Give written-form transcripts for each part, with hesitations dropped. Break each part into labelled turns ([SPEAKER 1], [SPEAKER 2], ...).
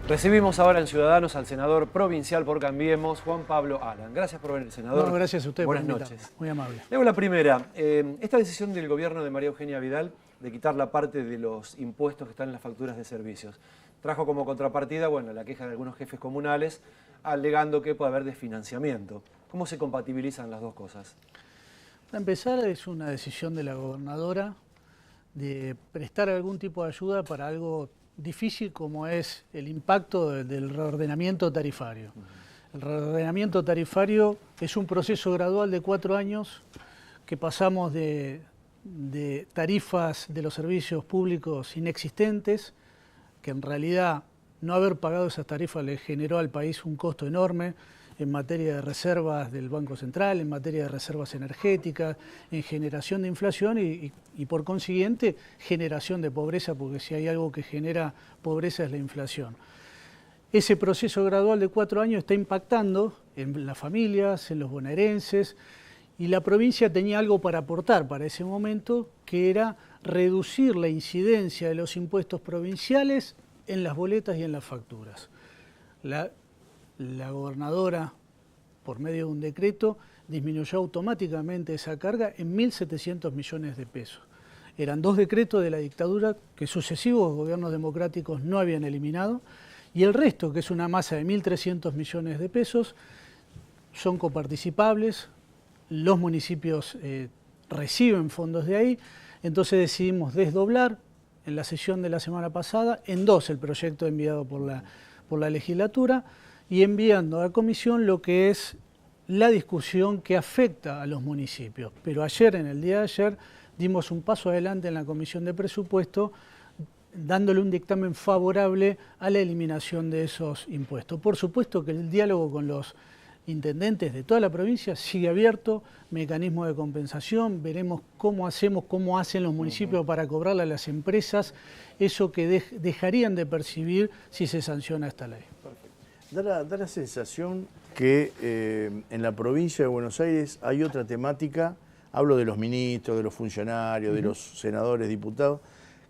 [SPEAKER 1] Recibimos ahora en Ciudadanos al senador provincial por Cambiemos, Juan Pablo Alan. Gracias por venir, senador.
[SPEAKER 2] No, gracias a usted.
[SPEAKER 1] Buenas noches.
[SPEAKER 2] Muy amable.
[SPEAKER 1] Le hago la primera. Esta decisión del gobierno de María Eugenia Vidal de quitar la parte de los impuestos que están en las facturas de servicios trajo como contrapartida, la queja de algunos jefes comunales alegando que puede haber desfinanciamiento. ¿Cómo se compatibilizan las dos cosas?
[SPEAKER 2] Para empezar, es una decisión de la gobernadora de prestar algún tipo de ayuda para algo difícil como es el impacto del reordenamiento tarifario. El reordenamiento tarifario es un proceso gradual de 4 años que pasamos de tarifas de los servicios públicos inexistentes, que en realidad no haber pagado esas tarifas le generó al país un costo enorme en materia de reservas del Banco Central, en materia de reservas energéticas, en generación de inflación y por consiguiente generación de pobreza, porque si hay algo que genera pobreza es la inflación. Ese proceso gradual de 4 años está impactando en las familias, en los bonaerenses, y la provincia tenía algo para aportar para ese momento, que era reducir la incidencia de los impuestos provinciales en las boletas y en las facturas. La gobernadora, por medio de un decreto, disminuyó automáticamente esa carga en 1.700 millones de pesos. Eran 2 decretos de la dictadura que sucesivos gobiernos democráticos no habían eliminado, y el resto, que es una masa de 1.300 millones de pesos, son coparticipables, los municipios reciben fondos de ahí, entonces decidimos desdoblar en la sesión de la semana pasada en 2 el proyecto enviado por la legislatura, y enviando a comisión lo que es la discusión que afecta a los municipios. Pero ayer, en el día de ayer, dimos un paso adelante en la Comisión de Presupuesto, dándole un dictamen favorable a la eliminación de esos impuestos. Por supuesto que el diálogo con los intendentes de toda la provincia sigue abierto, mecanismo de compensación, veremos cómo hacen los municipios para cobrarle a las empresas eso que dejarían de percibir si se sanciona esta ley.
[SPEAKER 3] Da la sensación que en la provincia de Buenos Aires hay otra temática, hablo de los ministros, de los funcionarios, de los senadores, diputados,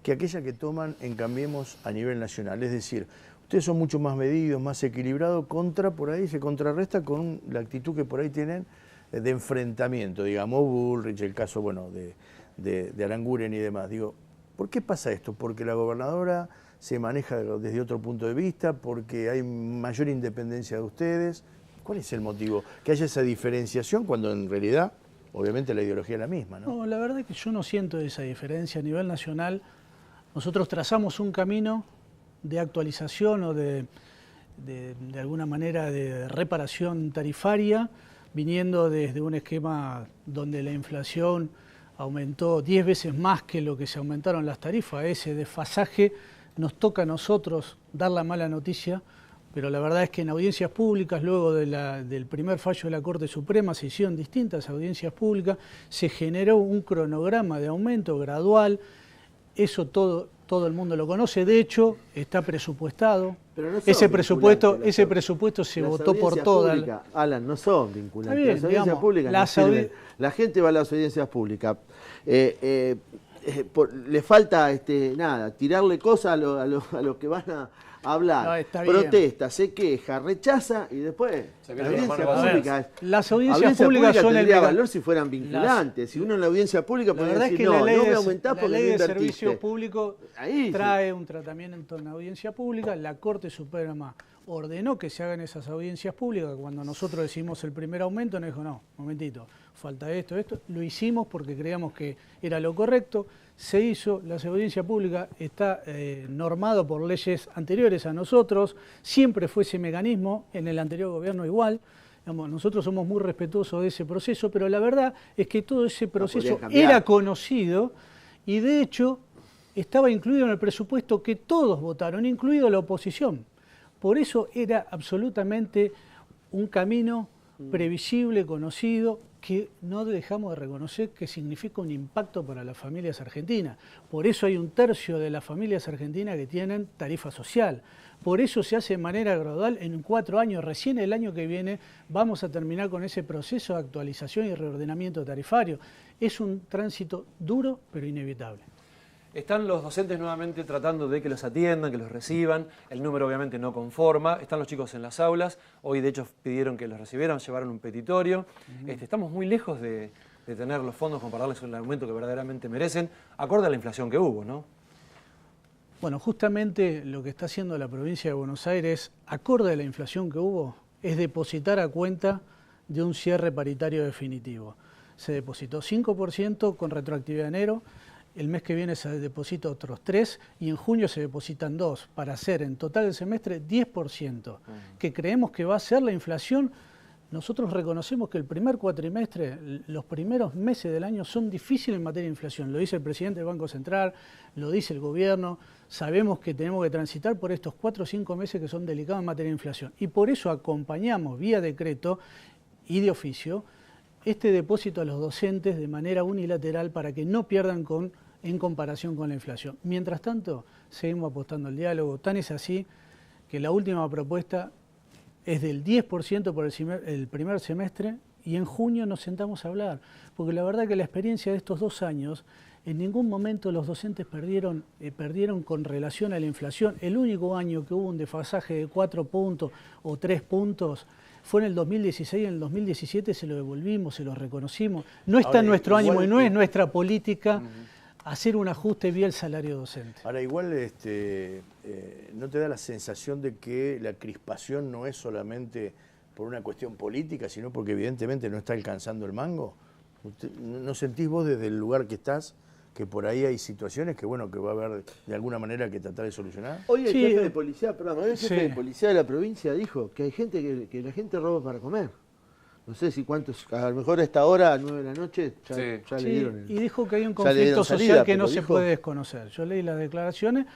[SPEAKER 3] que aquella que toman en Cambiemos a nivel nacional. Es decir, ustedes son mucho más medidos, más equilibrados, por ahí se contrarresta con la actitud que por ahí tienen de enfrentamiento, digamos, Bullrich, el caso de Aranguren y demás. Digo, ¿por qué pasa esto? Porque la gobernadora se maneja desde otro punto de vista, porque hay mayor independencia de ustedes. ¿Cuál es el motivo? Que haya esa diferenciación cuando en realidad, obviamente, la ideología es la misma, ¿no?
[SPEAKER 2] No, la verdad es que yo no siento esa diferencia a nivel nacional. Nosotros trazamos un camino de actualización o de alguna manera de reparación tarifaria, viniendo desde un esquema donde la inflación aumentó 10 veces más que lo que se aumentaron las tarifas. Ese desfasaje nos toca a nosotros dar la mala noticia, pero la verdad es que en audiencias públicas, luego del primer fallo de la Corte Suprema, se hicieron distintas audiencias públicas, se generó un cronograma de aumento gradual, eso todo el mundo lo conoce, de hecho está presupuestado. Pero no ese presupuesto se votó por todas.
[SPEAKER 4] Alan, no son vinculantes.
[SPEAKER 2] Bien,
[SPEAKER 4] las audiencias públicas la gente va a las audiencias públicas. Le falta tirarle cosas a los que van a hablar. No, protesta, se queja, rechaza y después
[SPEAKER 2] las audiencias públicas son
[SPEAKER 4] tendría valor si fueran vinculantes. Si uno en la audiencia pública podría decir, no me aumentás porque
[SPEAKER 2] la ley
[SPEAKER 4] no
[SPEAKER 2] de
[SPEAKER 4] invertiste.
[SPEAKER 2] Servicio Público trae un tratamiento en la audiencia pública. La Corte Suprema ordenó que se hagan esas audiencias públicas. Cuando nosotros decidimos el primer aumento, nos dijo, no, momentito, falta esto. Lo hicimos porque creíamos que era lo correcto. Se hizo, la audiencia pública está normado por leyes anteriores a nosotros, siempre fue ese mecanismo, en el anterior gobierno igual. Nosotros somos muy respetuosos de ese proceso, pero la verdad es que todo ese proceso era conocido y de hecho estaba incluido en el presupuesto que todos votaron, incluido la oposición. Por eso era absolutamente un camino previsible, conocido, que no dejamos de reconocer que significa un impacto para las familias argentinas. Por eso hay 1/3 de las familias argentinas que tienen tarifa social. Por eso se hace de manera gradual en 4 años. Recién el año que viene vamos a terminar con ese proceso de actualización y reordenamiento tarifario. Es un tránsito duro, pero inevitable.
[SPEAKER 1] Están los docentes nuevamente tratando de que los atiendan, que los reciban. El número obviamente no conforma. Están los chicos en las aulas. Hoy de hecho pidieron que los recibieran, llevaron un petitorio. Estamos muy lejos de tener los fondos como para darles el aumento que verdaderamente merecen, acorde a la inflación que hubo, ¿no?
[SPEAKER 2] Bueno, justamente lo que está haciendo la provincia de Buenos Aires, acorde a la inflación que hubo, es depositar a cuenta de un cierre paritario definitivo. Se depositó 5% con retroactividad de enero. El mes que viene se deposita otros 3% y en junio se depositan 2%, para hacer en total del semestre 10%, que creemos que va a ser la inflación. Nosotros reconocemos que el primer cuatrimestre, los primeros meses del año son difíciles en materia de inflación. Lo dice el presidente del Banco Central, lo dice el gobierno. Sabemos que tenemos que transitar por estos 4 o 5 meses que son delicados en materia de inflación. Y por eso acompañamos vía decreto y de oficio este depósito a los docentes de manera unilateral para que no pierdan en comparación con la inflación. Mientras tanto, seguimos apostando al diálogo. Tan es así que la última propuesta es del 10% por el primer semestre y en junio nos sentamos a hablar. Porque la verdad que la experiencia de estos 2 años, en ningún momento los docentes perdieron con relación a la inflación. El único año que hubo un desfasaje de 4 puntos o 3 puntos fue en el 2016 y en el 2017 se lo devolvimos, se lo reconocimos. No está en nuestro ánimo y no es nuestra política hacer un ajuste vía el salario docente.
[SPEAKER 3] Ahora, igual ¿no te da la sensación de que la crispación no es solamente por una cuestión política, sino porque evidentemente no está alcanzando el mango? ¿No sentís vos desde el lugar que estás que por ahí hay situaciones que bueno que va a haber de alguna manera que tratar de solucionar?
[SPEAKER 4] Hoy el jefe de policía, perdón, hoy el jefe de policía de la provincia dijo que hay gente que la gente roba para comer. No sé si cuántos, a lo mejor a esta hora, a 9 de la noche, ya le dieron
[SPEAKER 2] y dijo que hay un conflicto social que no se puede desconocer. Yo leí las declaraciones,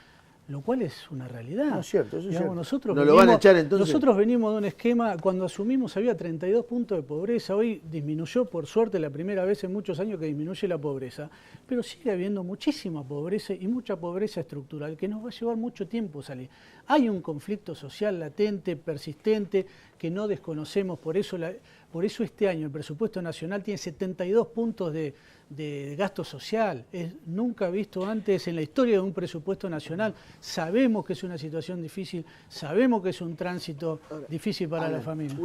[SPEAKER 2] lo cual es una realidad.
[SPEAKER 3] No es cierto, eso es cierto.
[SPEAKER 2] Nosotros
[SPEAKER 4] ¿No lo van a echar entonces?
[SPEAKER 2] Nosotros venimos de un esquema, cuando asumimos había 32 puntos de pobreza, hoy disminuyó, por suerte, la primera vez en muchos años que disminuye la pobreza, pero sigue habiendo muchísima pobreza y mucha pobreza estructural que nos va a llevar mucho tiempo salir. Hay un conflicto social latente, persistente, que no desconocemos, por eso este año el presupuesto nacional tiene 72 puntos de gasto social. Es nunca visto antes en la historia de un presupuesto nacional. Sabemos que es una situación difícil, sabemos que es un tránsito difícil para las familias.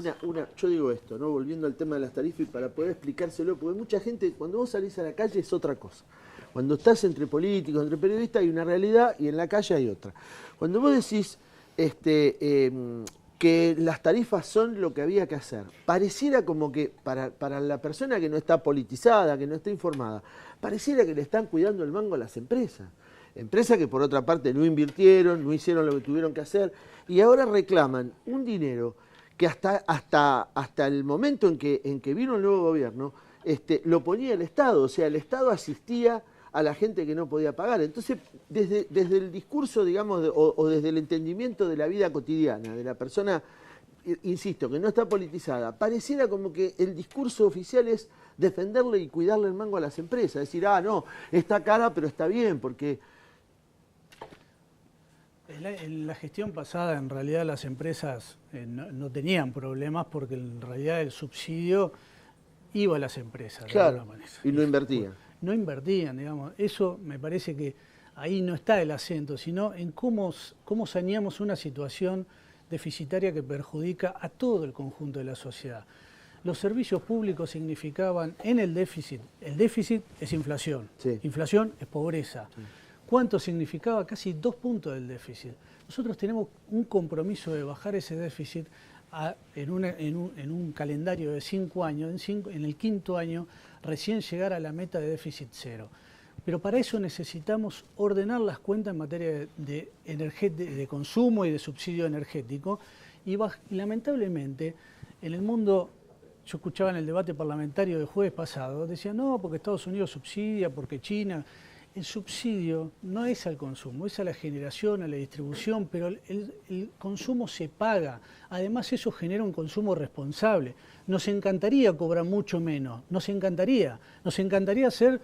[SPEAKER 4] Yo digo esto, ¿no? Volviendo al tema de las tarifas y para poder explicárselo, porque mucha gente, cuando vos salís a la calle es otra cosa. Cuando estás entre políticos, entre periodistas hay una realidad y en la calle hay otra. Cuando vos decís que las tarifas son lo que había que hacer, pareciera como que para la persona que no está politizada, que no está informada, pareciera que le están cuidando el mango a las empresas. Empresas que por otra parte no invirtieron, no hicieron lo que tuvieron que hacer y ahora reclaman un dinero que hasta el momento en que vino el nuevo gobierno lo ponía el Estado, o sea, el Estado asistía a la gente que no podía pagar. Entonces, desde el discurso, digamos, o desde el entendimiento de la vida cotidiana, de la persona, insisto, que no está politizada, pareciera como que el discurso oficial es defenderle y cuidarle el mango a las empresas. Decir, no, está cara, pero está bien, porque...
[SPEAKER 2] En la gestión pasada, en realidad, las empresas no tenían problemas porque en realidad el subsidio iba a las empresas.
[SPEAKER 4] Claro,
[SPEAKER 2] de alguna manera.
[SPEAKER 4] Y no invertían.
[SPEAKER 2] No invertían, digamos. Eso me parece que ahí no está el acento, sino en cómo saneamos una situación deficitaria que perjudica a todo el conjunto de la sociedad. Los servicios públicos significaban en el déficit es inflación, inflación es pobreza. ¿Cuánto significaba? Casi 2 puntos del déficit. Nosotros tenemos un compromiso de bajar ese déficit en un calendario de 5 años, en el 5.º año recién llegar a la meta de déficit cero. Pero para eso necesitamos ordenar las cuentas en materia de consumo y de subsidio energético y lamentablemente en el mundo, yo escuchaba en el debate parlamentario del jueves pasado, decían no, porque Estados Unidos subsidia, porque China... El subsidio no es al consumo, es a la generación, a la distribución, pero el consumo se paga. Además, eso genera un consumo responsable. Nos encantaría cobrar mucho menos, nos encantaría ser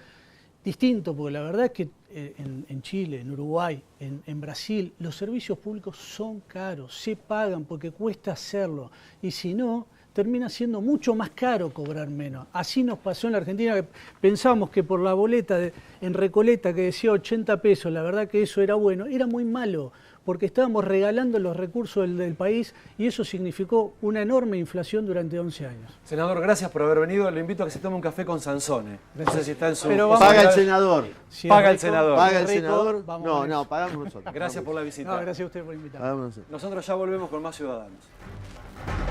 [SPEAKER 2] distinto, porque la verdad es que en Chile, en Uruguay, en Brasil, los servicios públicos son caros, se pagan porque cuesta hacerlo. Y si no, termina siendo mucho más caro cobrar menos. Así nos pasó en la Argentina, que pensamos que por la boleta en Recoleta que decía 80 pesos, la verdad que eso era bueno, era muy malo, porque estábamos regalando los recursos del país y eso significó una enorme inflación durante 11 años.
[SPEAKER 1] Senador, gracias por haber venido. Le invito a que se tome un café con Sansone. No sé si está en su...
[SPEAKER 2] Pero vamos
[SPEAKER 4] Paga
[SPEAKER 1] posibilidad.
[SPEAKER 4] el senador.
[SPEAKER 2] Si
[SPEAKER 1] Paga
[SPEAKER 2] es
[SPEAKER 1] el senador.
[SPEAKER 4] Paga el
[SPEAKER 2] rico,
[SPEAKER 4] senador.
[SPEAKER 2] vamos
[SPEAKER 4] No,
[SPEAKER 2] con eso.
[SPEAKER 4] no, pagamos nosotros.
[SPEAKER 1] Gracias por la visita.
[SPEAKER 2] No, gracias a usted por invitarme.
[SPEAKER 4] Pagamos nosotros.
[SPEAKER 1] Nosotros ya volvemos con más Ciudadanos.